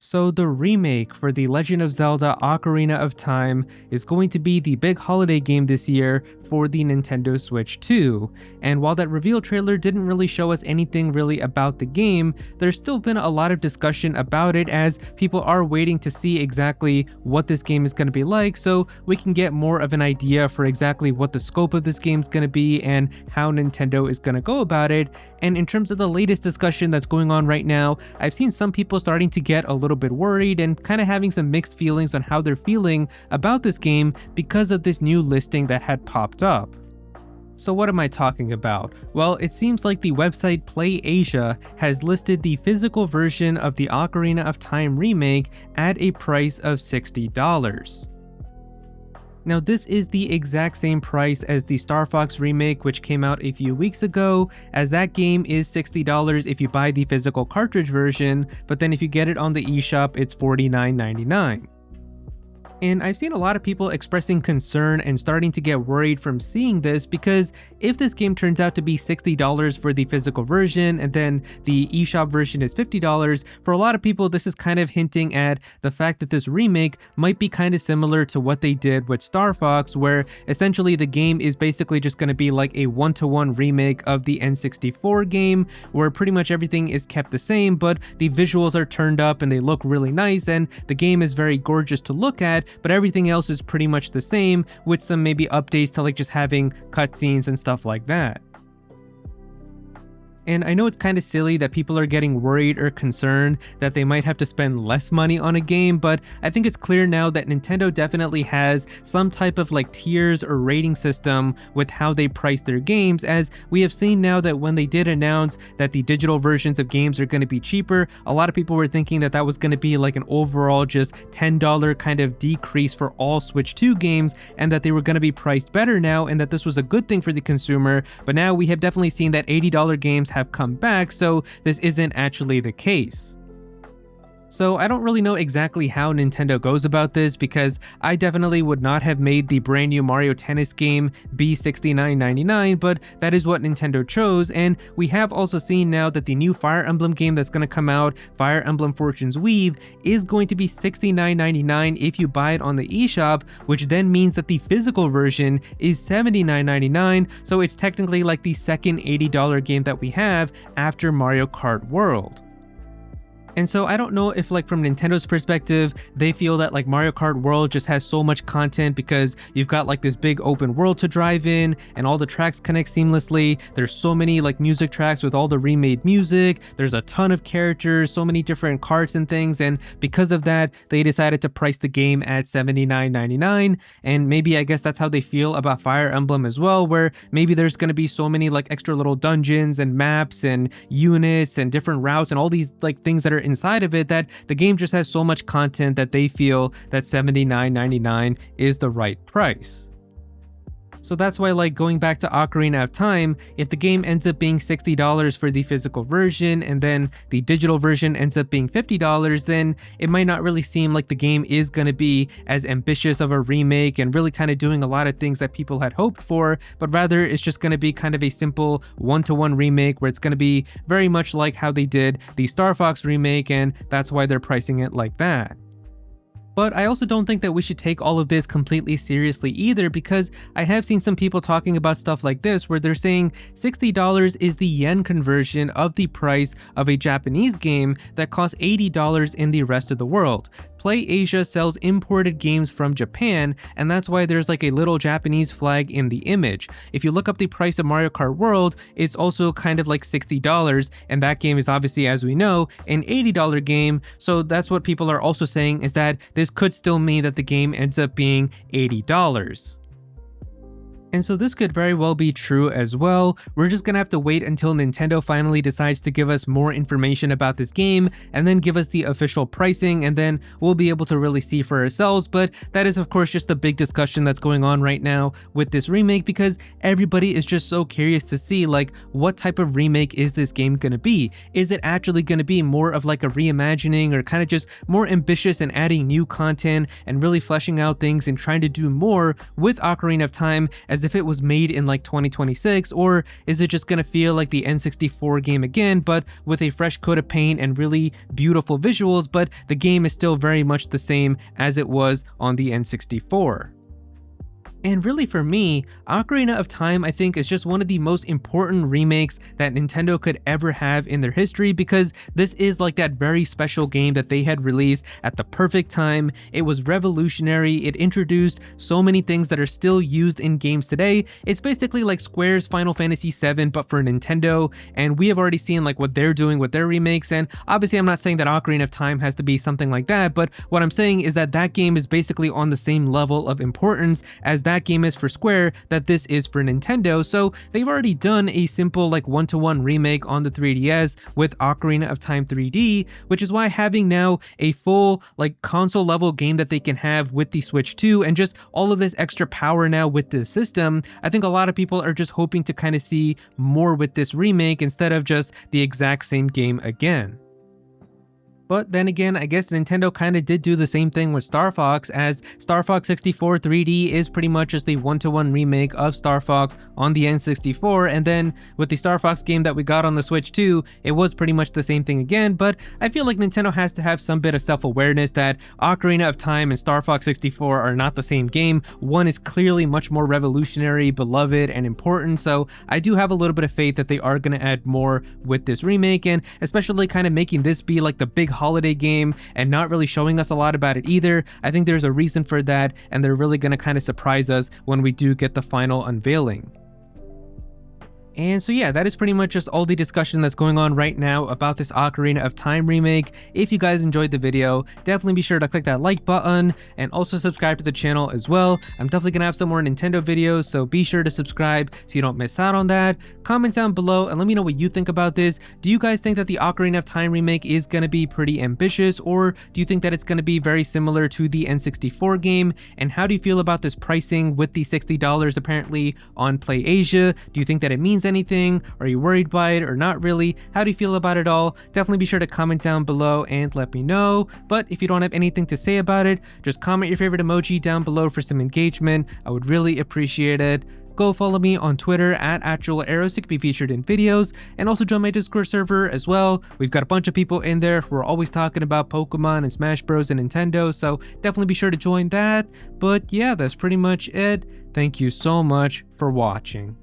So the remake for The Legend of Zelda Ocarina of Time is going to be the big holiday game this year for the Nintendo Switch 2. And while that reveal trailer didn't really show us anything really about the game, there's still been a lot of discussion about it as people are waiting to see exactly what this game is going to be like, so we can get more of an idea for exactly what the scope of this game is going to be and how Nintendo is going to go about it. And in terms of the latest discussion that's going on right now, I've seen some people starting to get a little bit worried and kind of having some mixed feelings on how they're feeling about this game because of this new listing that had popped up. So what am I talking about? Well, it seems like the website PlayAsia has listed the physical version of the Ocarina of Time remake at a price of $60. Now this is the exact same price as the Star Fox remake, which came out a few weeks ago, as that game is $60 if you buy the physical cartridge version, but then if you get it on the eShop, it's $49.99. And I've seen a lot of people expressing concern and starting to get worried from seeing this, because if this game turns out to be $60 for the physical version and then the eShop version is $50, for a lot of people this is kind of hinting at the fact that this remake might be kind of similar to what they did with Star Fox, where essentially the game is basically just going to be like a one-to-one remake of the N64 game, where pretty much everything is kept the same, but the visuals are turned up and they look really nice and the game is very gorgeous to look at, but everything else is pretty much the same, with some maybe updates to like just having cutscenes and stuff like that. And I know it's kind of silly that people are getting worried or concerned that they might have to spend less money on a game, but I think it's clear now that Nintendo definitely has some type of like tiers or rating system with how they price their games, as we have seen now that when they did announce that the digital versions of games are going to be cheaper, a lot of people were thinking that that was going to be like an overall just $10 kind of decrease for all Switch 2 games, and that they were going to be priced better now and that this was a good thing for the consumer. But now we have definitely seen that $80 games have come back, so this isn't actually the case. So I don't really know exactly how Nintendo goes about this, because I definitely would not have made the brand new Mario Tennis game be $69.99, but that is what Nintendo chose. And we have also seen now that the new Fire Emblem game that's going to come out, Fire Emblem Fortune's Weave, is going to be $69.99 if you buy it on the eShop, which then means that the physical version is $79.99, so it's technically like the second $80 game that we have after Mario Kart World. And so I don't know if like from Nintendo's perspective, they feel that like Mario Kart World just has so much content because you've got like this big open world to drive in and all the tracks connect seamlessly. There's so many like music tracks with all the remade music. There's a ton of characters, so many different carts and things. And because of that, they decided to price the game at $79.99. And maybe I guess that's how they feel about Fire Emblem as well, where maybe there's going to be so many like extra little dungeons and maps and units and different routes and all these like things that are inside of it, that the game just has so much content that they feel that $79.99 is the right price. So that's why, like, going back to Ocarina of Time, if the game ends up being $60 for the physical version and then the digital version ends up being $50, then it might not really seem like the game is going to be as ambitious of a remake and really kind of doing a lot of things that people had hoped for, but rather it's just going to be kind of a simple one-to-one remake where it's going to be very much like how they did the Star Fox remake, and that's why they're pricing it like that. But I also don't think that we should take all of this completely seriously either, because I have seen some people talking about stuff like this where they're saying $60 is the yen conversion of the price of a Japanese game that costs $80 in the rest of the world. PlayAsia sells imported games from Japan, and that's why there's like a little Japanese flag in the image. If you look up the price of Mario Kart World, it's also kind of like $60, and that game is obviously, as we know, an $80 game, so that's what people are also saying, is that this could still mean that the game ends up being $80. And so this could very well be true as well. We're just gonna have to wait until Nintendo finally decides to give us more information about this game and then give us the official pricing, and then we'll be able to really see for ourselves. But that is of course just the big discussion that's going on right now with this remake, because everybody is just so curious to see like what type of remake is this game gonna be. Is it actually gonna be more of like a reimagining, or kind of just more ambitious and adding new content and really fleshing out things and trying to do more with Ocarina of Time, as if it was made in like 2026, or is it just gonna feel like the N64 game again, but with a fresh coat of paint and really beautiful visuals, but the game is still very much the same as it was on the N64. And really for me, Ocarina of Time I think is just one of the most important remakes that Nintendo could ever have in their history, because this is like that very special game that they had released at the perfect time. It was revolutionary, it introduced so many things that are still used in games today. It's basically like Square's Final Fantasy VII but for Nintendo, and we have already seen like what they're doing with their remakes, and obviously I'm not saying that Ocarina of Time has to be something like that, but what I'm saying is that that game is basically on the same level of importance as that game is for Square that this is for Nintendo. So they've already done a simple like one-to-one remake on the 3DS with Ocarina of Time 3D, which is why having now a full like console level game that they can have with the Switch 2 and just all of this extra power now with the system, I think a lot of people are just hoping to kind of see more with this remake instead of just the exact same game again. But then again, I guess Nintendo kind of did do the same thing with Star Fox, as Star Fox 64 3D is pretty much just the one-to-one remake of Star Fox on the N64, and then with the Star Fox game that we got on the Switch 2, it was pretty much the same thing again. But I feel like Nintendo has to have some bit of self-awareness that Ocarina of Time and Star Fox 64 are not the same game. One is clearly much more revolutionary, beloved, and important, so I do have a little bit of faith that they are going to add more with this remake, and especially kind of making this be like the big holiday game and not really showing us a lot about it either. I think there's a reason for that, and they're really going to kind of surprise us when we do get the final unveiling. And so yeah, that is pretty much just all the discussion that's going on right now about this Ocarina of Time remake. If you guys enjoyed the video, definitely be sure to click that like button and also subscribe to the channel as well. I'm definitely gonna have some more Nintendo videos, so be sure to subscribe so you don't miss out on that. Comment down below and let me know what you think about this. Do you guys think that the Ocarina of Time remake is gonna be pretty ambitious, or do you think that it's gonna be very similar to the N64 game? And how do you feel about this pricing with the $60 apparently on PlayAsia? Do you think that it means anything? Are you worried by it or not really? How do you feel about it all? Definitely be sure to comment down below and let me know. But if you don't have anything to say about it, just comment your favorite emoji down below for some engagement. I would really appreciate it. Go follow me on Twitter at Aero so you can be featured in videos, and also join my Discord server as well. We've got a bunch of people in there who are always talking about Pokemon and Smash Bros and Nintendo, so definitely be sure to join that. But yeah, that's pretty much it. Thank you so much for watching.